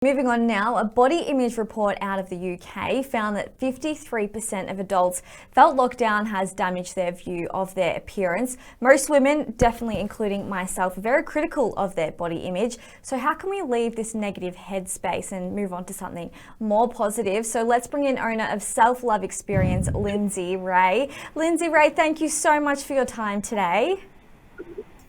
Moving on now, a body image report out of the UK found that 53% of adults felt lockdown has damaged their view of their appearance. Most women, definitely including myself, are very critical of their body image. So how can we leave this negative headspace and move on to something more positive? So let's bring in owner of Self-Love Experience, Lindsay Rae. Lindsay Rae, thank you so much for your time today.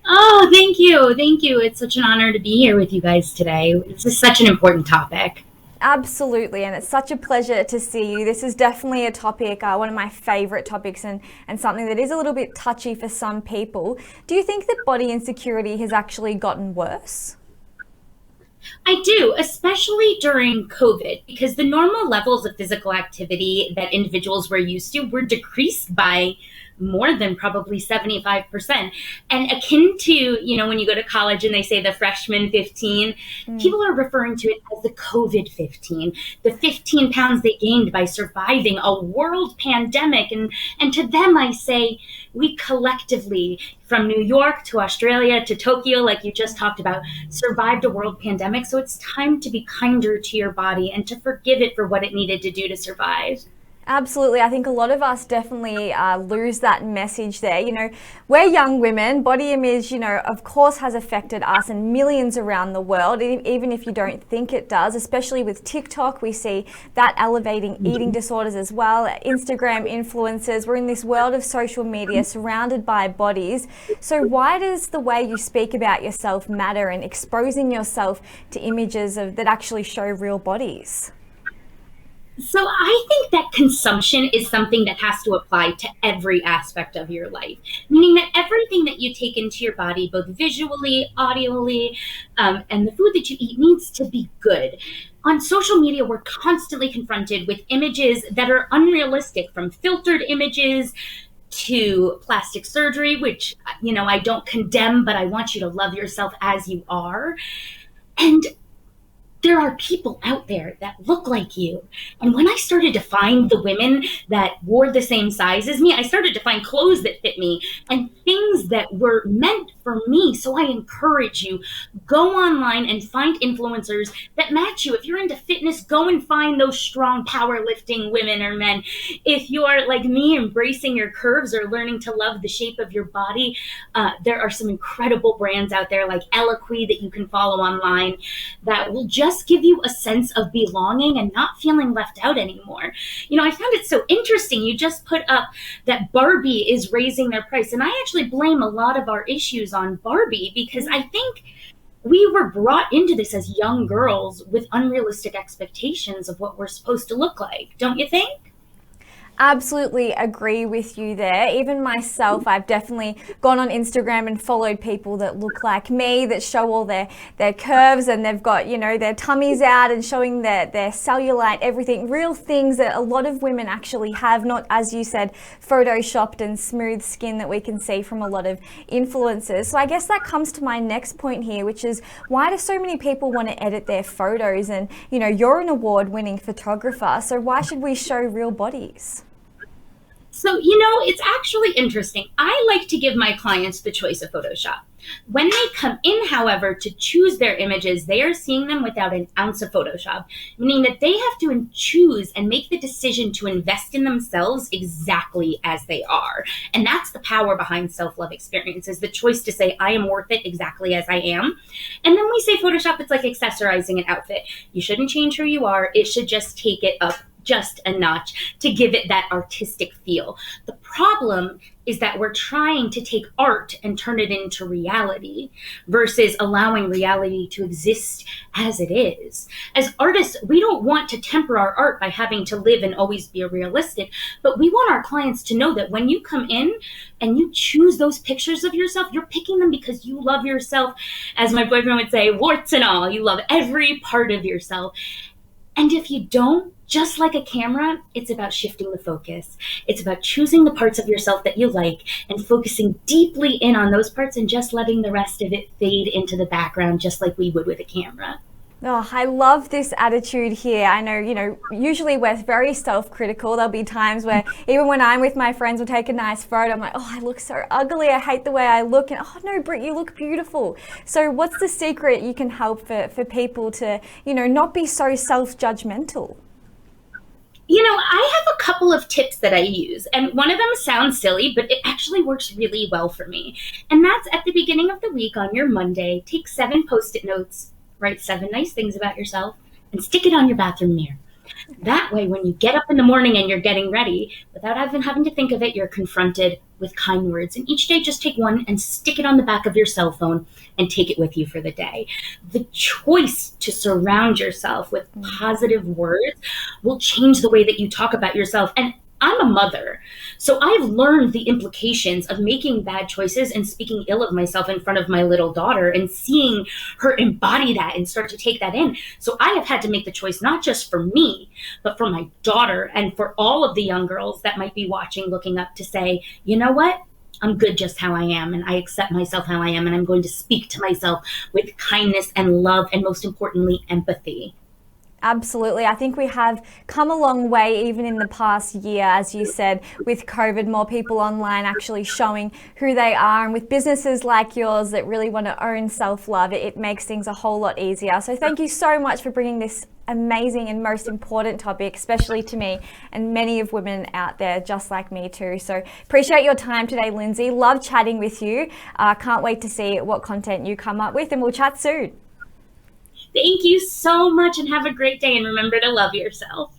Oh, thank you. Thank you. It's such an honor to be here with you guys today. This is such an important topic. Absolutely, and it's such a pleasure to see you. This is definitely a topic, one of my favourite topics, and something that is a little bit touchy for some people. Do you think that body insecurity has actually gotten worse? I do, especially during COVID, because the normal levels of physical activity that individuals were used to were decreased by more than probably 75%. And akin to, when you go to college and they say the freshman 15, people are referring to it as the COVID 15, the 15 pounds they gained by surviving a world pandemic. And to them, I say, we collectively, from New York to Australia to Tokyo, like you just talked about, survived a world pandemic. So it's time to be kinder to your body and to forgive it for what it needed to do to survive. Absolutely. I think a lot of us definitely lose that message there. We're young women. Body image, of course has affected us and millions around the world, even if you don't think it does, especially with TikTok. We see that elevating eating disorders as well. Instagram influencers. We're in this world of social media surrounded by bodies. So why does the way you speak about yourself matter and exposing yourself to images that actually show real bodies? So I think that consumption is something that has to apply to every aspect of your life, meaning that everything that you take into your body, both visually, audially, and the food that you eat needs to be good. On social media, we're constantly confronted with images that are unrealistic, from filtered images to plastic surgery, which, I don't condemn, but I want you to love yourself as you are. And there are people out there that look like you. And when I started to find the women that wore the same size as me, I started to find clothes that fit me and things that were meant for me. So I encourage you, go online and find influencers that match you. If you're into fitness, go and find those strong powerlifting women or men. If you're like me, embracing your curves or learning to love the shape of your body, there are some incredible brands out there like Eloquii that you can follow online that will just give you a sense of belonging and not feeling left out anymore. I found it so interesting. You just put up that Barbie is raising their price. And I actually blame a lot of our issues on Barbie, because I think we were brought into this as young girls with unrealistic expectations of what we're supposed to look like. Don't you think? Absolutely agree with you there. Even myself, I've definitely gone on Instagram and followed people that look like me, that show all their curves, and they've got, their tummies out and showing their cellulite, everything, real things that a lot of women actually have, not, as you said, photoshopped and smooth skin that we can see from a lot of influencers. So I guess that comes to my next point here, which is, why do so many people want to edit their photos? And, you're an award-winning photographer, so why should we show real bodies? So, it's actually interesting. I like to give my clients the choice of Photoshop. When they come in, however, to choose their images, they are seeing them without an ounce of Photoshop, meaning that they have to choose and make the decision to invest in themselves exactly as they are. And that's the power behind self-love experience, is the choice to say, I am worth it exactly as I am. And then we say Photoshop, it's like accessorizing an outfit. You shouldn't change who you are. It should just take it up just a notch to give it that artistic feel. The problem is that we're trying to take art and turn it into reality versus allowing reality to exist as it is. As artists, we don't want to temper our art by having to live and always be realistic, but we want our clients to know that when you come in and you choose those pictures of yourself, you're picking them because you love yourself. As my boyfriend would say, warts and all, you love every part of yourself. And if you don't, just like a camera, it's about shifting the focus. It's about choosing the parts of yourself that you like and focusing deeply in on those parts and just letting the rest of it fade into the background, just like we would with a camera. Oh, I love this attitude here. I know, usually we're very self-critical. There'll be times where even when I'm with my friends, we'll take a nice photo. I'm like, oh, I look so ugly. I hate the way I look. And oh no, Britt, you look beautiful. So what's the secret you can help for people to, not be so self-judgmental? I have a couple of tips that I use, and one of them sounds silly, but it actually works really well for me. And that's at the beginning of the week on your Monday, take 7 Post-it notes, write 7 nice things about yourself, and stick it on your bathroom mirror. That way, when you get up in the morning and you're getting ready, without even having to think of it, you're confronted with kind words. And each day, just take one and stick it on the back of your cell phone and take it with you for the day. The choice to surround yourself with positive words will change the way that you talk about yourself. And I'm a mother, so I've learned the implications of making bad choices and speaking ill of myself in front of my little daughter and seeing her embody that and start to take that in. So I have had to make the choice not just for me, but for my daughter and for all of the young girls that might be watching, looking up, to say, you know what? I'm good just how I am, and I accept myself how I am, and I'm going to speak to myself with kindness and love, and most importantly, empathy. Absolutely. I think we have come a long way even in the past year, as you said, with COVID, more people online actually showing who they are. And with businesses like yours that really want to own self-love, it makes things a whole lot easier. So thank you so much for bringing this amazing and most important topic, especially to me and many of women out there just like me too. So appreciate your time today, Lindsay. Love chatting with you. Can't wait to see what content you come up with, and we'll chat soon. Thank you so much and have a great day, and remember to love yourself.